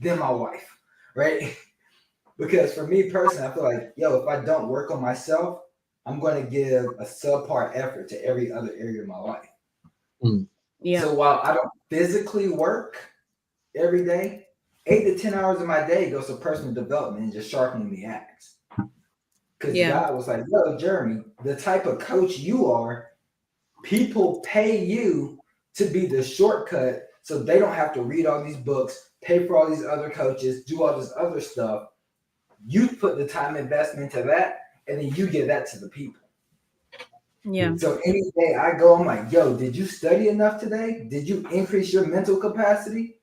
then my wife, right? Because for me personally, I feel like, yo, if I don't work on myself, I'm going to give a subpar effort to every other area of my life. Yeah. So while I don't physically work every day, 8 to 10 hours of my day goes to personal development and just sharpening the axe. Because God was like, yo, Jeremy, the type of coach you are, people pay you to be the shortcut so they don't have to read all these books, pay for all these other coaches, do all this other stuff. You put the time investment into that, and then you give that to the people. Yeah. So any day I go, I'm like, yo, did you study enough today? Did you increase your mental capacity?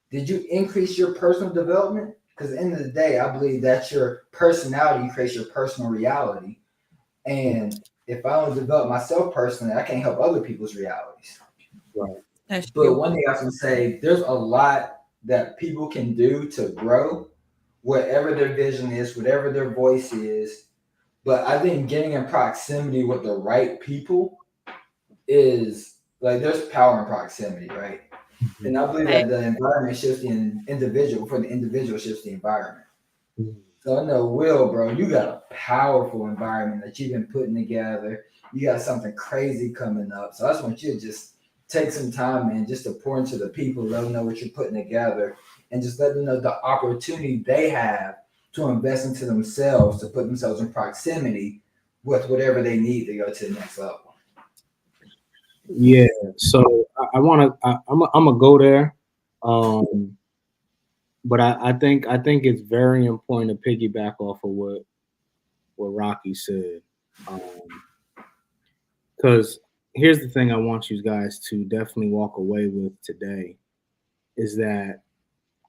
Did you increase your personal development? Because at the end of the day, I believe that your personality creates your personal reality. And if I don't develop myself personally, I can't help other people's realities. Right. That's true. But one thing I can say, there's a lot that people can do to grow, whatever their vision is, whatever their voice is. But I think getting in proximity with the right people is like, there's power in proximity, right? And I believe that the environment shifts the individual before the individual shifts the environment. So I know, Will, bro, you got a powerful environment that you've been putting together. You got something crazy coming up. So I just want you to just take some time, man, just to pour into the people, let them know what you're putting together, and just let them know the opportunity they have to invest into themselves, to put themselves in proximity with whatever they need to go to the next level. Yeah, so I'm gonna go there, but I think it's very important to piggyback off of what Rocky said, because here's the thing I want you guys to definitely walk away with today is that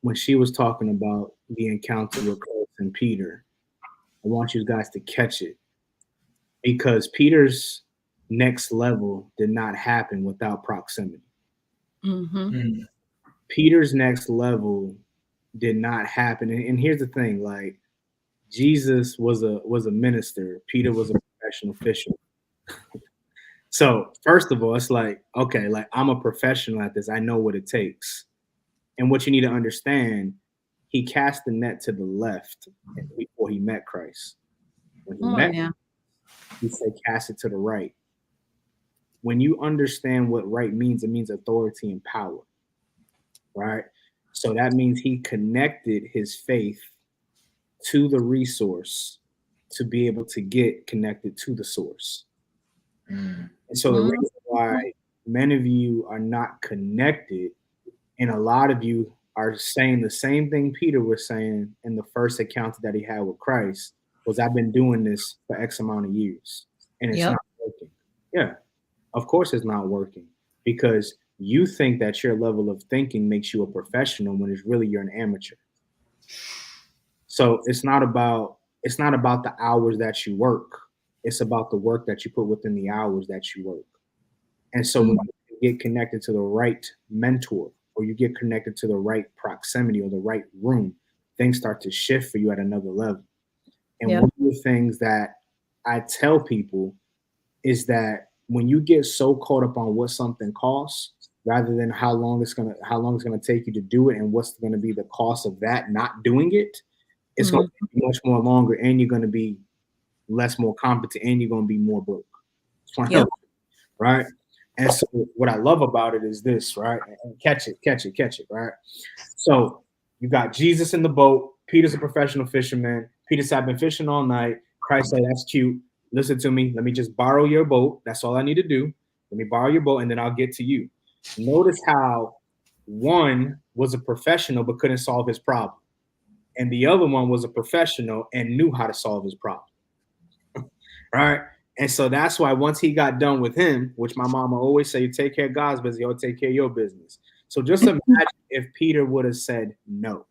when she was talking about the encounter with Chris and Peter, I want you guys to catch it, because Peter's next level did not happen without proximity. Mm-hmm. Peter's next level did not happen. And here's the thing, like, Jesus was a minister. Peter was a professional fisherman. So first of all, it's like, okay, like I'm a professional at this. I know what it takes. And what you need to understand, he cast the net to the left before he met Christ. When he Come met on now. he said, cast it to the right. When you understand what right means, it means authority and power, right? So that means he connected his faith to the resource to be able to get connected to the source. And so the reason why many of you are not connected, and a lot of you are saying the same thing Peter was saying in the first encounter that he had with Christ, was I've been doing this for X amount of years and it's not working. Yeah, of course it's not working, because you think that your level of thinking makes you a professional when it's really you're an amateur. So it's not about the hours that you work. It's about the work that you put within the hours that you work. And so when you get connected to the right mentor, or you get connected to the right proximity or the right room, things start to shift for you at another level. And one of the things that I tell people is that when you get so caught up on what something costs, rather than how long it's gonna take you to do it and what's gonna be the cost of that not doing it, it's gonna be much more longer, and you're gonna be more competent, and you're gonna be more broke. Right? And so what I love about it is this, right? And catch it, right? So you got Jesus in the boat. Peter's a professional fisherman. Peter said, I've been fishing all night. Christ said, that's cute. Listen to me. Let me just borrow your boat. That's all I need to do. Let me borrow your boat, and then I'll get to you. Notice how one was a professional but couldn't solve his problem, and the other one was a professional and knew how to solve his problem. Right? And so that's why once he got done with him, which my mama always say, you take care of God's business, you'll take care of your business. So just imagine if Peter would have said no.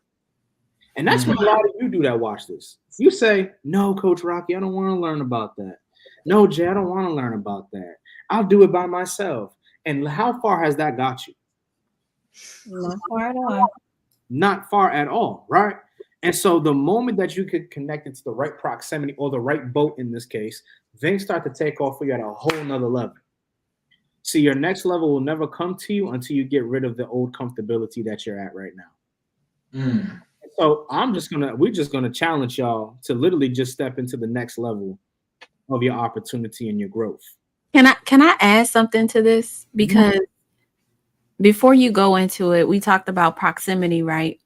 And that's what a lot of you do that watch this. You say, no, Coach Rocky, I don't want to learn about that. No, Jay, I don't want to learn about that. I'll do it by myself. And how far has that got you? Not far at all. Not far at all, right? And so the moment that you could connect it to the right proximity, or the right boat in this case, things start to take off for you at a whole nother level. See, your next level will never come to you until you get rid of the old comfortability that you're at right now. So we're just gonna challenge y'all to literally just step into the next level of your opportunity and your growth. Can I add something to this? Because before you go into it, we talked about proximity, right?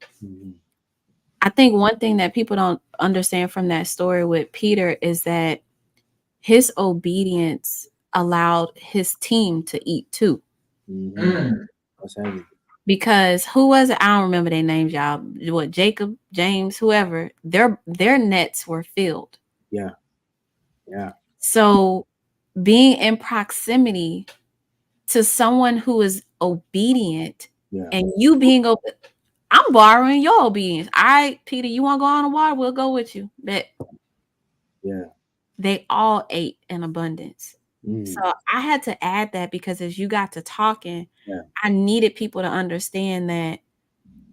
I think one thing that people don't understand from that story with Peter is that his obedience allowed his team to eat too. That's heavy. Because who was it? I don't remember their names, y'all. What, Jacob, James, whoever, their nets were filled. Yeah. So being in proximity to someone who is obedient, and you being open, I'm borrowing your obedience. All right, Peter, you want to go on the water? We'll go with you. But they all ate in abundance. So I had to add that, because as you got to talking, I needed people to understand that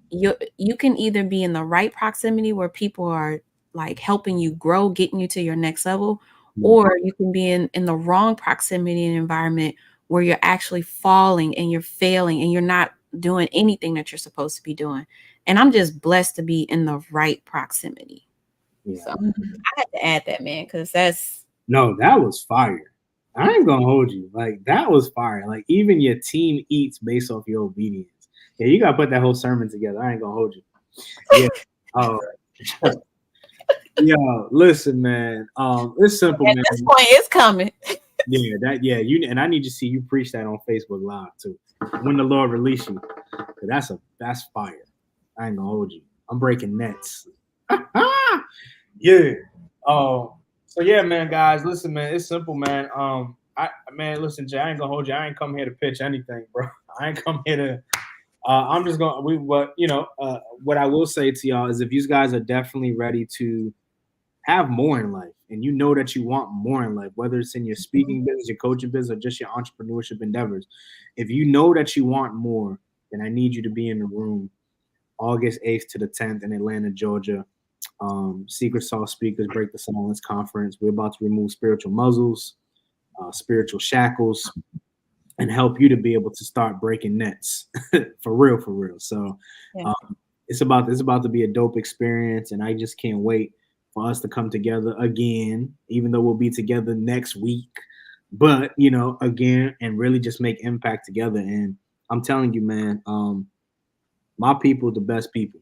you can either be in the right proximity where people are like helping you grow, getting you to your next level, or you can be in the wrong proximity and environment where you're actually falling and you're failing and you're not doing anything that you're supposed to be doing. And I'm just blessed to be in the right proximity. So I had to add that, man, because that was fire. I ain't gonna hold you. Like, that was fire. Like, even your team eats based off your obedience. Yeah, you gotta put that whole sermon together. I ain't gonna hold you. Yeah. Yo, listen, man. It's simple, man. At this point, it's coming. You, and I need to see you preach that on Facebook Live too, when the Lord release you. That's fire. I ain't gonna hold you. I'm breaking nets. Yeah. So yeah, man, guys, listen, man, it's simple, man. Listen, Jay, I ain't gonna hold you. I ain't come here to pitch anything, bro. I ain't come here to. I'm just gonna. What I will say to y'all is, if you guys are definitely ready to have more in life, and you know that you want more in life, whether it's in your speaking business, your coaching business, or just your entrepreneurship endeavors, if you know that you want more, then I need you to be in the room August 8th to the 10th in Atlanta, Georgia. Secret Sauce Speakers Break the Silence Conference. We're about to remove spiritual muzzles, spiritual shackles, and help you to be able to start breaking nets for real. So it's about to be a dope experience, and I just can't wait for us to come together again, even though we'll be together next week. But again, and really just make impact together. And I'm telling you, man, my people, the best people.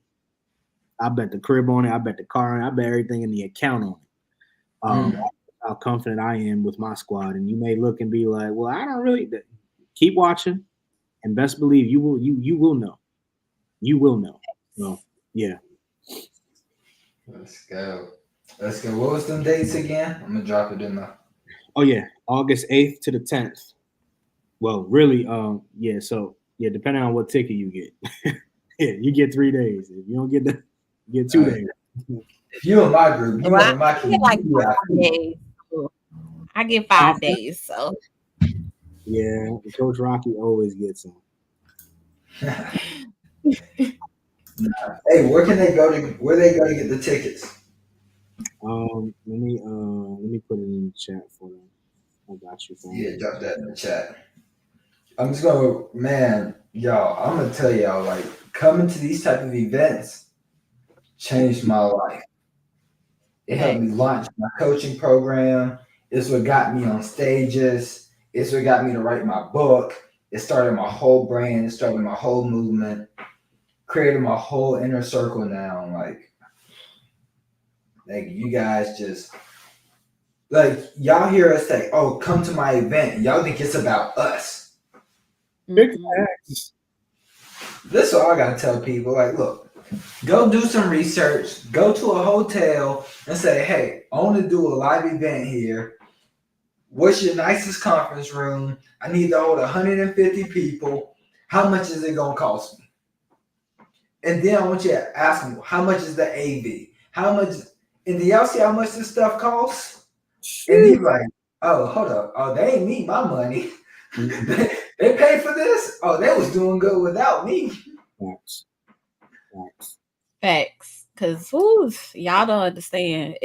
I bet the crib on it. I bet the car on it. I bet everything in the account on it. How confident I am with my squad. And you may look and be like, well, I don't really. Keep watching, and best believe you will. You will know. You will know. So yeah. Let's go. Let's go. What was them dates again? I'm gonna drop it in the. Oh yeah, August 8th to the 10th. Well, really, yeah. So yeah, depending on what ticket you get, yeah, you get 3 days. If you don't get you get 2 days. If you're in my group, you know my I get like community. 5 days. I get 5 days, so Yeah, Coach Rocky always gets them. Hey, where can they go to? Where they go to get the tickets? Let me put it in the chat for them. I got you, fam. Yeah, drop that in the chat. I'm just gonna, man, y'all. I'm gonna tell y'all, like, coming to these type of events changed my life. It helped me launch my coaching program. It's what got me on stages. It's what got me to write my book. It started my whole brand. It started my whole movement. Created my whole inner circle now. Like you guys just like y'all hear us say, "Oh, come to my event." Y'all think it's about us. Big facts. This is what I gotta tell people. Like, look, go do some research. Go to a hotel and say, "Hey, I want to do a live event here. What's your nicest conference room? I need to hold 150 people. How much is it gonna cost me?" And then I want you to ask them, "How much is the AV? How much?" And do y'all see how much this stuff costs? And he's like, "Oh, hold up. Oh, they ain't need my money. They paid for this? Oh, they was doing good without me." facts. Because y'all don't understand.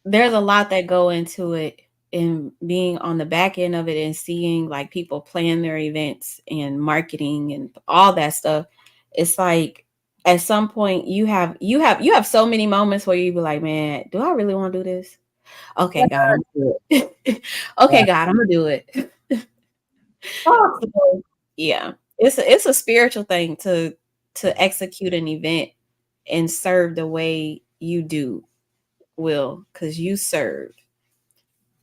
There's a lot that go into it, and being on the back end of it and seeing like people plan their events and marketing and all that stuff. It's like at some point you have so many moments where you be like, man, do I really want to do this? Okay, God, I'm gonna do it. Okay, God, I'm gonna do it. So, yeah, it's a spiritual thing to execute an event and serve the way you do, Will, because you serve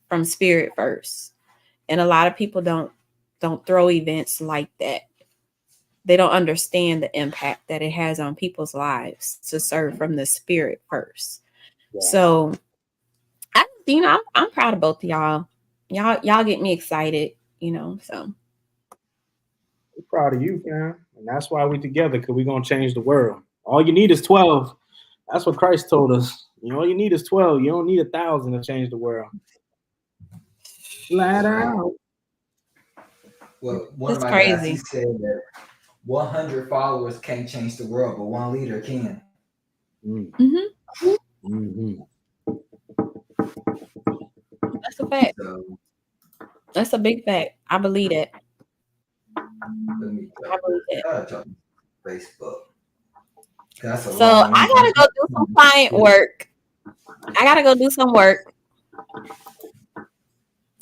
from spirit first. And a lot of people don't throw events like that. They don't understand the impact that it has on people's lives to serve from the spirit first. Yeah. So I'm proud of both of y'all. Y'all get me excited, so. We're proud of you, fam. And that's why we together, because we're gonna change the world. All you need is 12. That's what Christ told us. All you need is 12. You don't need 1,000 to change the world. Flat out. Well, one of my guys, he said that 100 followers can't change the world, but one leader can. Mm-hmm. Mm-hmm. That's a fact. That's a big fact. I believe it. I believe it. Facebook. So I gotta go do some client work. I gotta go do some work.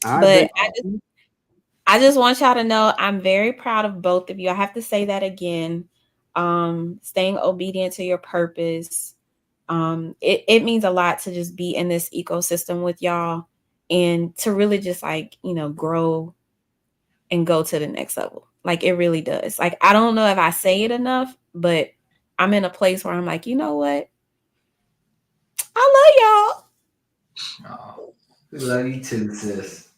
But I just want y'all to know I'm very proud of both of you. I have to say that again. Staying obedient to your purpose. It means a lot to just be in this ecosystem with y'all and to really just grow and go to the next level. Like it really does. Like I don't know if I say it enough, but I'm in a place where I'm like, you know what? I love y'all. Oh, we love you too, sis.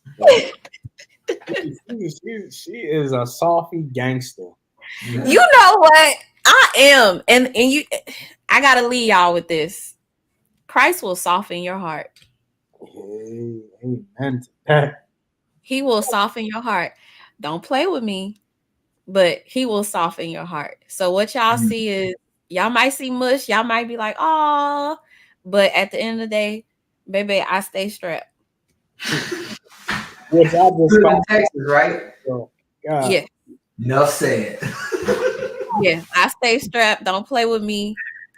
She is a softy gangster. Yeah. You know what? I am. And I gotta leave y'all with this. Christ will soften your heart. Amen. He will soften your heart. Don't play with me, but he will soften your heart. So what y'all see is y'all might see mush. Y'all might be like, oh, but at the end of the day, baby, I stay strapped. Which I just in Texas, right? Oh, God. Yeah. Enough said. Yeah, I stay strapped. Don't play with me.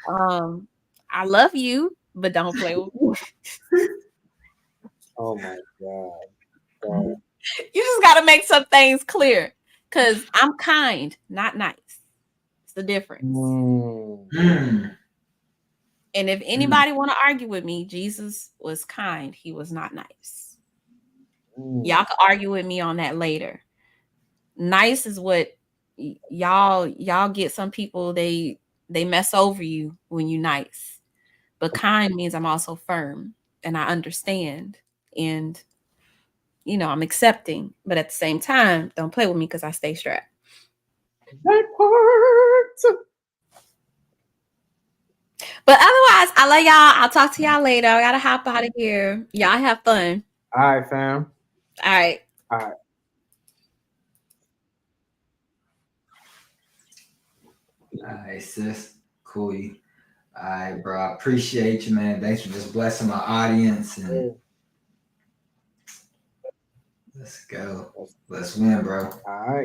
I love you, but don't play with me. Oh my God. You just got to make some things clear, because I'm kind, not nice. It's the difference. Mm. And if anybody want to argue with me, Jesus was kind. He was not nice. Y'all can argue with me on that later. Nice is what y'all get. Some people, they mess over you when you nice. But kind means I'm also firm and I understand, and I'm accepting. But at the same time, don't play with me because I stay strapped. That part. But otherwise, I love y'all. I'll talk to y'all later. I gotta hop out of here. Y'all have fun. All right, fam. All right. All right. All right, sis. Cool. All right, bro. I appreciate you, man. Thanks for just blessing my audience. And let's go. Let's win, bro. All right.